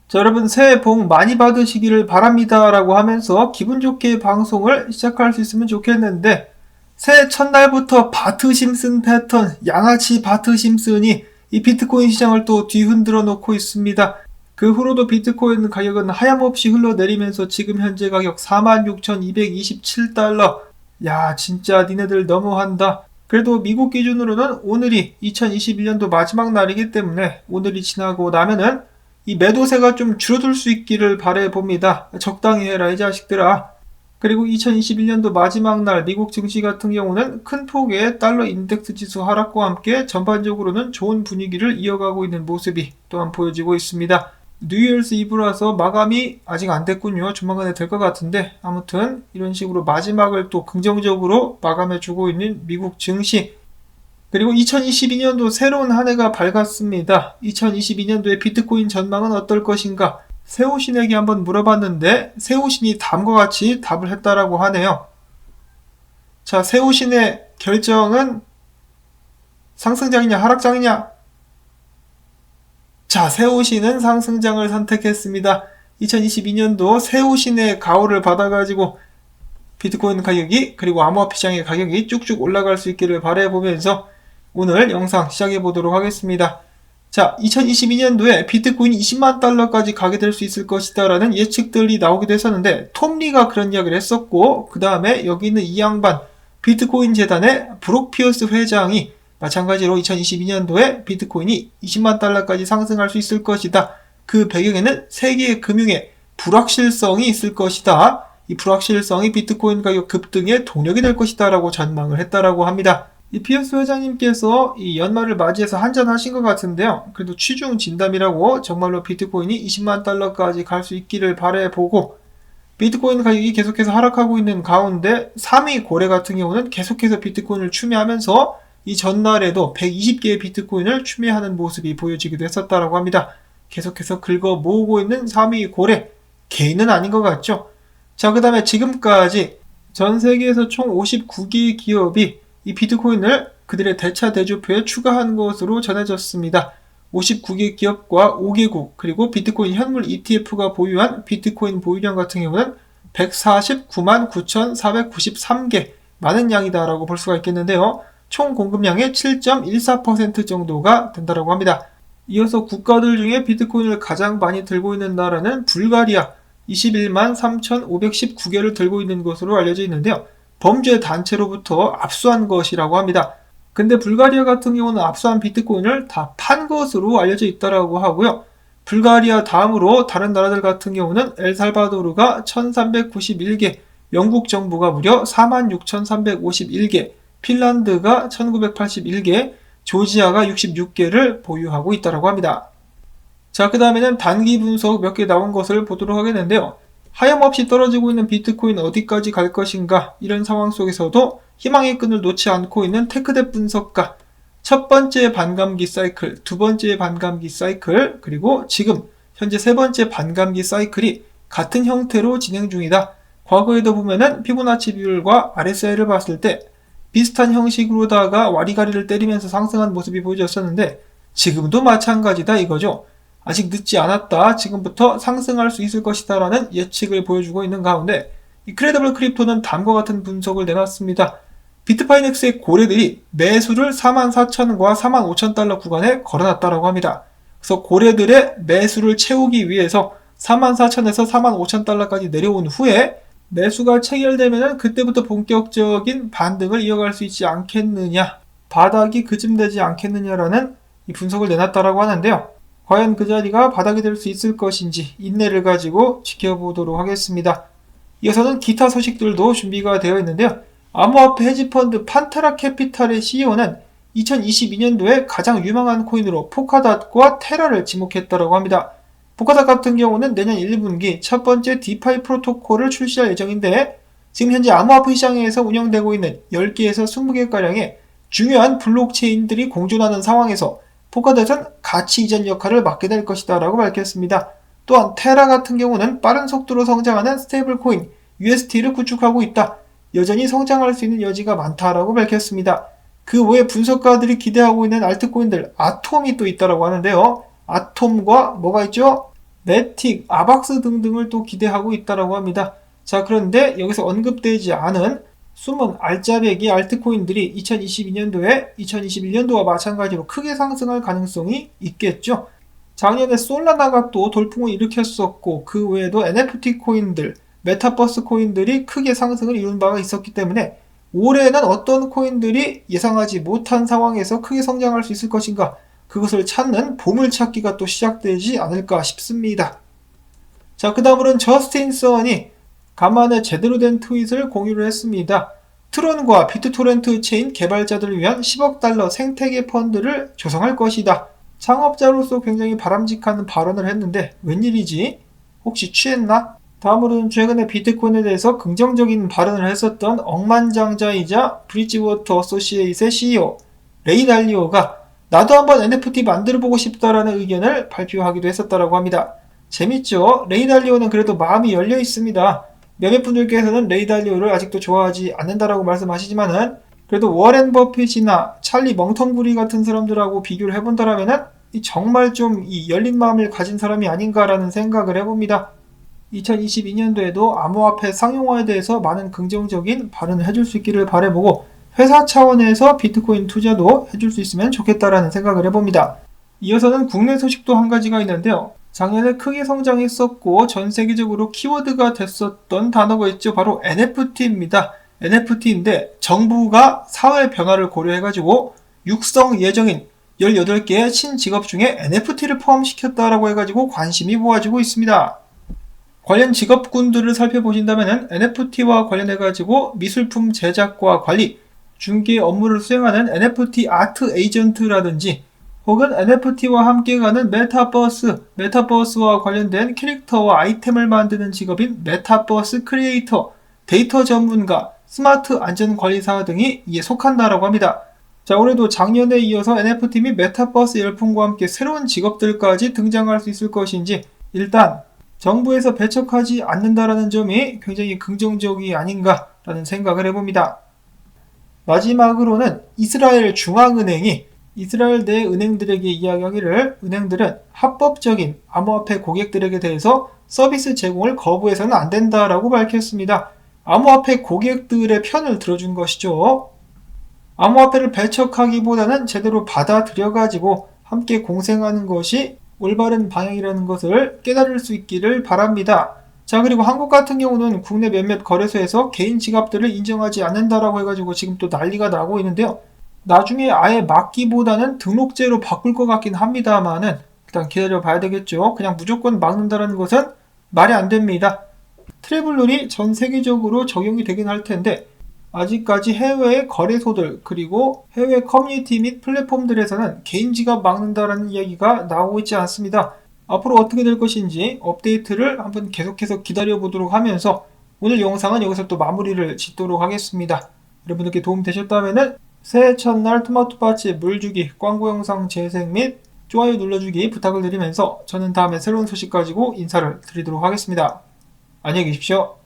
자, 여러분 새해 복 많이 받으시기를 바랍니다 라고 하면서 기분 좋게 방송을 시작할 수 있으면 좋겠는데, 새해 첫날부터 바트 심슨 패턴, 양아치 바트 심슨이 이 비트코인 시장을 또 뒤흔들어 놓고 있습니다. 그 후로도 비트코인 가격은 하염없이 흘러내리면서 지금 현재 가격 46,227달러. 야, 진짜 니네들 너무한다. 그래도 미국 기준으로는 오늘이 2021년도 마지막 날이기 때문에 오늘이 지나고 나면은 이 매도세가 좀 줄어들 수 있기를 바라봅니다. 적당히 해라 이 자식들아. 그리고 2021년도 마지막 날 미국 증시 같은 경우는 큰 폭의 달러 인덱스 지수 하락과 함께 전반적으로는 좋은 분위기를 이어가고 있는 모습이 또한 보여지고 있습니다. 뉴이얼스 이브라서 마감이 아직 안 됐군요. 조만간에 될 것 같은데, 아무튼 이런 식으로 마지막을 또 긍정적으로 마감해주고 있는 미국 증시. 그리고 2022년도 새로운 한 해가 밝았습니다. 2022년도의 비트코인 전망은 어떨 것인가? 세호신에게 한번 물어봤는데 세호신이 다음과 같이 답을 했다라고 하네요. 자, 세호신의 결정은 상승장이냐 하락장이냐? 자, 세호신은 상승장을 선택했습니다. 2022년도 세호신의 가호를 받아가지고 비트코인 가격이 그리고 암호화폐 시장의 가격이 쭉쭉 올라갈 수 있기를 바라보면서 오늘 영상 시작해 보도록 하겠습니다. 자, 2022년도에 비트코인이 20만 달러까지 가게 될 수 있을 것이다 라는 예측들이 나오기도 했었는데, 톰 리가 그런 이야기를 했었고, 그 다음에 여기 있는 이 양반 비트코인 재단의 브록 피어스 회장이 마찬가지로 2022년도에 비트코인이 20만 달러까지 상승할 수 있을 것이다. 그 배경에는 세계의 금융의 불확실성이 있을 것이다. 이 불확실성이 비트코인 가격 급등의 동력이 될 것이다 라고 전망을 했다라고 합니다. 이 피어스 회장님께서 이 연말을 맞이해서 한잔 하신 것 같은데요. 그래도 취중 진담이라고 정말로 비트코인이 20만 달러까지 갈 수 있기를 바라보고, 비트코인 가격이 계속해서 하락하고 있는 가운데 3위 고래 같은 경우는 계속해서 비트코인을 추매하면서 이 전날에도 120개의 비트코인을 추매하는 모습이 보여지기도 했었다라고 합니다. 계속해서 긁어 모으고 있는 3위 고래, 개인은 아닌 것 같죠? 자, 그 다음에 지금까지 전 세계에서 총 59개의 기업이 이 비트코인을 그들의 대차 대조표에 추가한 것으로 전해졌습니다. 59개 기업과 5개국, 그리고 비트코인 현물 ETF가 보유한 비트코인 보유량 같은 경우는 149만 9,493개, 많은 양이다라고 볼 수가 있겠는데요. 총 공급량의 7.14% 정도가 된다고 합니다. 이어서 국가들 중에 비트코인을 가장 많이 들고 있는 나라는 불가리아, 21만 3,519개를 들고 있는 것으로 알려져 있는데요. 범죄 단체로부터 압수한 것이라고 합니다. 근데 불가리아 같은 경우는 압수한 비트코인을 다 판 것으로 알려져 있다고 하고요. 불가리아 다음으로 다른 나라들 같은 경우는 엘살바도르가 1,391개, 영국 정부가 무려 46,351개, 핀란드가 1,981개, 조지아가 66개를 보유하고 있다고 합니다. 자, 그 다음에는 단기 분석 몇 개 나온 것을 보도록 하겠는데요. 하염없이 떨어지고 있는 비트코인 어디까지 갈 것인가, 이런 상황 속에서도 희망의 끈을 놓지 않고 있는 테크뎁 분석가, 첫 번째 반감기 사이클, 두 번째 반감기 사이클, 그리고 지금 현재 세 번째 반감기 사이클이 같은 형태로 진행 중이다. 과거에도 보면은 피보나치 비율과 RSI를 봤을 때 비슷한 형식으로다가 와리가리를 때리면서 상승한 모습이 보여졌었는데, 지금도 마찬가지다 이거죠. 아직 늦지 않았다. 지금부터 상승할 수 있을 것이다 라는 예측을 보여주고 있는 가운데, 이 크레더블 크립토는 다음과 같은 분석을 내놨습니다. 비트파이넥스의 고래들이 매수를 44,000과 45,000달러 구간에 걸어놨다고 합니다. 그래서 고래들의 매수를 채우기 위해서 44,000에서 45,000달러까지 내려온 후에 매수가 체결되면 그때부터 본격적인 반등을 이어갈 수 있지 않겠느냐, 바닥이 그쯤 되지 않겠느냐라는 이 분석을 내놨다고 하는데요. 과연 그 자리가 바닥이 될 수 있을 것인지 인내를 가지고 지켜보도록 하겠습니다. 이어서는 기타 소식들도 준비가 되어 있는데요. 암호화폐 헤지펀드 판테라 캐피탈의 CEO는 2022년도에 가장 유망한 코인으로 포카닷과 테라를 지목했다고 합니다. 포카닷 같은 경우는 내년 1분기 첫 번째 디파이 프로토콜을 출시할 예정인데, 지금 현재 암호화폐 시장에서 운영되고 있는 10개에서 20개가량의 중요한 블록체인들이 공존하는 상황에서 포카닷은 가치 이전 역할을 맡게 될 것이다 라고 밝혔습니다. 또한 테라 같은 경우는 빠른 속도로 성장하는 스테이블 코인 UST를 구축하고 있다. 여전히 성장할 수 있는 여지가 많다라고 밝혔습니다. 그 외에 분석가들이 기대하고 있는 알트코인들 아톰이 또 있다라고 하는데요. 아톰과 뭐가 있죠? 매틱, 아박스 등등을 또 기대하고 있다라고 합니다. 자, 그런데 여기서 언급되지 않은 숨은 알짜배기 알트코인들이 2022년도에 2021년도와 마찬가지로 크게 상승할 가능성이 있겠죠. 작년에 솔라나가 또 돌풍을 일으켰었고 그 외에도 NFT 코인들, 메타버스 코인들이 크게 상승을 이룬 바가 있었기 때문에 올해는 어떤 코인들이 예상하지 못한 상황에서 크게 성장할 수 있을 것인가, 그것을 찾는 보물찾기가 또 시작되지 않을까 싶습니다. 자, 그 다음으로는 저스틴 선이 간만에 제대로 된 트윗을 공유를 했습니다. 트론과 비트토렌트 체인 개발자들을 위한 10억 달러 생태계 펀드를 조성할 것이다. 창업자로서 굉장히 바람직한 발언을 했는데 웬일이지? 혹시 취했나? 다음으로는 최근에 비트코인에 대해서 긍정적인 발언을 했었던 억만장자이자 브리지워터 어소시에이트의 CEO 레이 달리오가 나도 한번 NFT 만들어보고 싶다라는 의견을 발표하기도 했었다고 합니다. 재밌죠? 레이 달리오는 그래도 마음이 열려 있습니다. 몇몇 분들께서는 레이 달리오를 아직도 좋아하지 않는다라고 말씀하시지만은 그래도 워렌 버핏이나 찰리 멍텅구리 같은 사람들하고 비교를 해본다라면은 정말 좀 이 열린 마음을 가진 사람이 아닌가라는 생각을 해봅니다. 2022년도에도 암호화폐 상용화에 대해서 많은 긍정적인 발언을 해줄 수 있기를 바라보고 회사 차원에서 비트코인 투자도 해줄 수 있으면 좋겠다라는 생각을 해봅니다. 이어서는 국내 소식도 한 가지가 있는데요. 작년에 크게 성장했었고 전 세계적으로 키워드가 됐었던 단어가 있죠. 바로 NFT입니다. NFT인데 정부가 사회 변화를 고려해가지고 육성 예정인 18개의 신직업 중에 NFT를 포함시켰다라고 해가지고 관심이 모아지고 있습니다. 관련 직업군들을 살펴보신다면 NFT와 관련해가지고 미술품 제작과 관리, 중개 업무를 수행하는 NFT 아트 에이전트라든지 혹은 NFT와 함께 가는 메타버스와 관련된 캐릭터와 아이템을 만드는 직업인 메타버스 크리에이터, 데이터 전문가, 스마트 안전관리사 등이 이에 속한다라고 합니다. 자, 올해도 작년에 이어서 NFT 및 메타버스 열풍과 함께 새로운 직업들까지 등장할 수 있을 것인지 일단 정부에서 배척하지 않는다라는 점이 굉장히 긍정적이 아닌가라는 생각을 해봅니다. 마지막으로는 이스라엘 중앙은행이 이스라엘 내 은행들에게 이야기하기를 은행들은 합법적인 암호화폐 고객들에게 대해서 서비스 제공을 거부해서는 안 된다라고 밝혔습니다. 암호화폐 고객들의 편을 들어준 것이죠. 암호화폐를 배척하기보다는 제대로 받아들여가지고 함께 공생하는 것이 올바른 방향이라는 것을 깨달을 수 있기를 바랍니다. 자, 그리고 한국 같은 경우는 국내 몇몇 거래소에서 개인 지갑들을 인정하지 않는다라고 해가지고 지금 또 난리가 나고 있는데요. 나중에 아예 막기보다는 등록제로 바꿀 것 같긴 합니다만은 일단 기다려 봐야 되겠죠. 그냥 무조건 막는다는 것은 말이 안 됩니다. 트래블룰이 전 세계적으로 적용이 되긴 할 텐데 아직까지 해외의 거래소들 그리고 해외 커뮤니티 및 플랫폼들에서는 개인 지갑 막는다라는 이야기가 나오고 있지 않습니다. 앞으로 어떻게 될 것인지 업데이트를 한번 계속해서 기다려 보도록 하면서 오늘 영상은 여기서 또 마무리를 짓도록 하겠습니다. 여러분들께 도움 되셨다면 새해 첫날 토마토밭에 물주기, 광고 영상 재생 및 좋아요 눌러주기 부탁을 드리면서 저는 다음에 새로운 소식 가지고 인사를 드리도록 하겠습니다. 안녕히 계십시오.